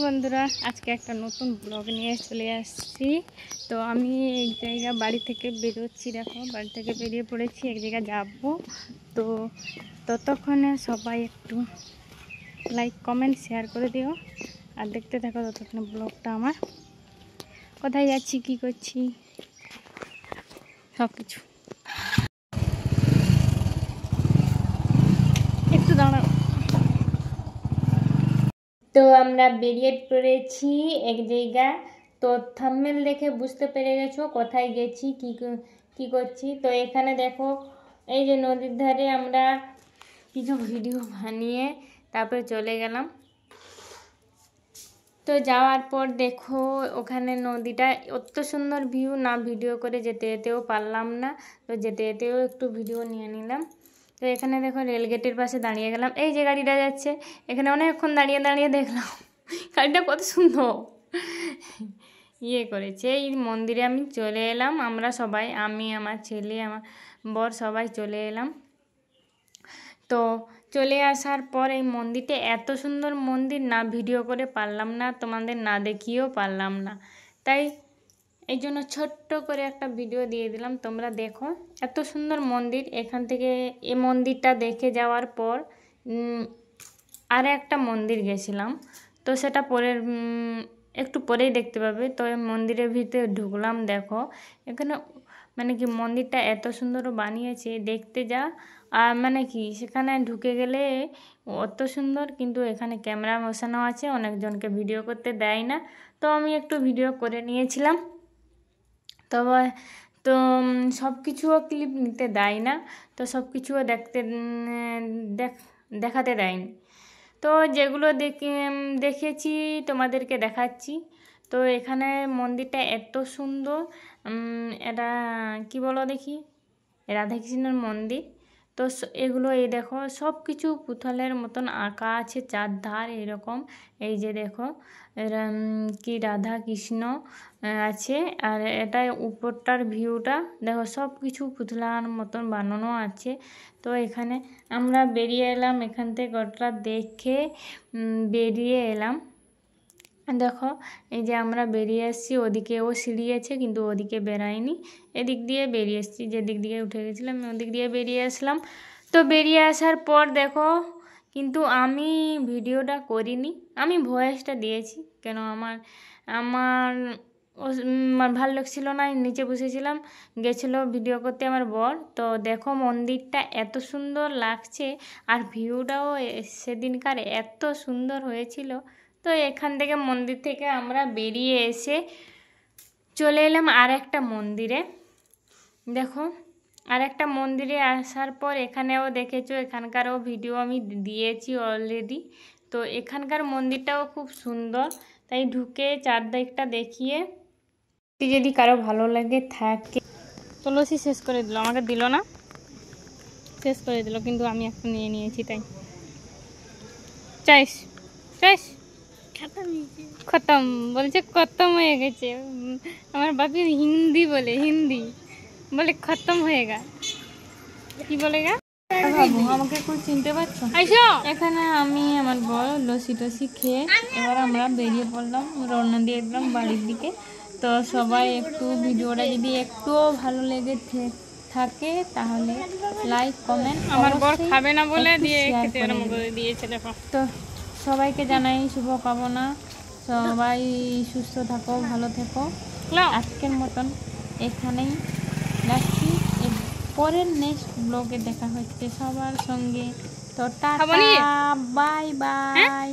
বন্ধুরা, আজকে একটা নতুন ব্লগ নিয়ে চলে আসছি। তো আমি এক জায়গা বাড়ি থেকে বেরোচ্ছি, দেখো বাড়ি থেকে বেরিয়ে পড়েছি, এক জায়গায় যাব। তো ততক্ষণে সবাই একটু লাইক কমেন্ট শেয়ার করে দিও আর দেখতে থাকো ততক্ষণে ব্লগটা আমার। কোথায় যাচ্ছি, কি করছি, সব কিছু। একটু দাঁড়াও। তো আমরা বেরিয়ে পড়েছি এক জায়গা। তো থাম্বনেল দেখে বুঝতে পেরে গেছো কোথায় গেছি, কি করছি। তো এখানে দেখো, এই যে নদীর ধারে আমরা কিছু ভিডিও বানিয়ে তারপরে চলে গেলাম। তো যাওয়ার পর দেখো ওখানে নদীটা অত সুন্দর ভিউ, না ভিডিও করে যেতে যেতেও পারলাম না। তো যেতে যেতেও একটু ভিডিও নিয়ে নিলাম। তো এখানে দেখো রেলগেটের পাশে দাঁড়িয়ে গেলাম। এই যে গাড়িটা যাচ্ছে, এখানে অনেকক্ষণ দাঁড়িয়ে দাঁড়িয়ে দেখলাম গাড়িটা কত সুন্দর করেছে। এই মন্দিরে আমি চলে এলাম, আমরা সবাই, আমি, আমার ছেলে, আমার বর, সবাই চলে এলাম। তো চলে আসার পর এই মন্দিরটা এত সুন্দর মন্দির, না ভিডিও করে পারলাম না, তোমাদের না দেখিয়েও পারলাম না। তাই এই জন্য ছোট্ট করে একটা ভিডিও দিয়ে দিলাম, তোমরা দেখো। এত সুন্দর মন্দির। এখান থেকে এই মন্দিরটা দেখে যাওয়ার পর আর একটা মন্দির গেছিলাম। তো সেটা পরের একটু পরেই দেখতে পাবে। তো এই মন্দিরের ভিতরে ঢুকলাম, দেখো এখানে মানে কি মন্দিরটা এত সুন্দর বানিয়েছে, দেখতে যা। আর মানে কি সেখানে ঢুকে গেলে অত সুন্দর, কিন্তু এখানে ক্যামেরা বসানো আছে, অনেকজনকে ভিডিও করতে দেয় না। তো আমি একটু ভিডিও করে নিয়েছিলাম। তবে তো সব কিছুও ক্লিপ নিতে দেয় না, তো সব কিছুও দেখাতে দেয়নি। তো যেগুলো দেখেছি তোমাদেরকে দেখাচ্ছি। তো এখানে মন্দিরটা এত সুন্দর, এটা কি বলো দেখি, রাধাকৃষ্ণের মন্দির। তো এগুলো এই দেখো সব কিছু পুতুলের মতন আঁকা আছে চারধার এরকম। এই যে দেখো কি রাধা কৃষ্ণ আছে, আর এটা উপরটার ভিউটা দেখো, সব কিছু পুতলার মতন বানানো আছে। তো এখানে আমরা বেরিয়ে এলাম, এখান থেকে গোটা দেখে বেরিয়ে এলাম। দেখো এই যে আমরা বেরিয়ে এসেছি, ওদিকেও সিঁড়ি আছে কিন্তু ওদিকে বেরাইনি, এদিক দিয়ে বেরিয়ে এসেছি, যেদিক দিয়ে উঠে গেছিলাম ওদিক দিয়ে বেরিয়ে আসলাম। তো বেরিয়ে আসার পর দেখো, কিন্তু আমি ভিডিওটা করিনি, আমি ভয়েসটা দিয়েছি। কেন আমার ভালো লাগছিল না, নিচে বসেছিলাম, গেছিলো ভিডিও করতে আমার বর। তো দেখো মন্দিরটা এত সুন্দর লাগছে, আর ভিউটাও সেদিনকার এত সুন্দর হয়েছিল। তো এখান থেকে মন্দির থেকে আমরা বেরিয়ে এসে চলে এলাম আর একটা মন্দিরে। দেখো আর একটা মন্দিরে আসার পর এখানেও দেখেছো, এখানকারও ভিডিও আমি দিয়েছি অলরেডি। তো এখানকার মন্দিরটাও খুব সুন্দর, তাই ঢুকে চারদিকটা দেখিয়ে যদি কারো ভালো লাগে থাকে। তুলসী শেষ করে দিল, আমাকে দিল না, শেষ করে দিল, কিন্তু আমি একটা নিয়ে নিয়েছি। তাই চাইস চাইস খতম বলছে, খতম হয়ে গেছে। আমার বাপি হিন্দি বলে খতম হয়ে গা, কি বলে গা বাবু, আমাকে একটু চিনতে পারছো? এখানে আমি আমার বড় লস্যি টসি খেয়ে এবার আমরা বেরিয়ে পড়লাম, রওনা দিয়ে দিলাম বাড়ির দিকে। তো সবাই একটু ভিডিওটা যদি একটুও ভালো লেগে থাকে তাহলে লাইক কমেন্ট, আমার বর খাবে না বলে দিয়ে খেতে আরম্ভ করে দিয়েছে। দেখো তো সবাইকে জানাই শুভকামনা, সবাই সুস্থ থাকো, ভালো থেকো। আজকের মতন এখানেই রাখছি, পরের নেক্সট ব্লগে দেখা হচ্ছে সবার সঙ্গে। তো টাটা, বাই বাই।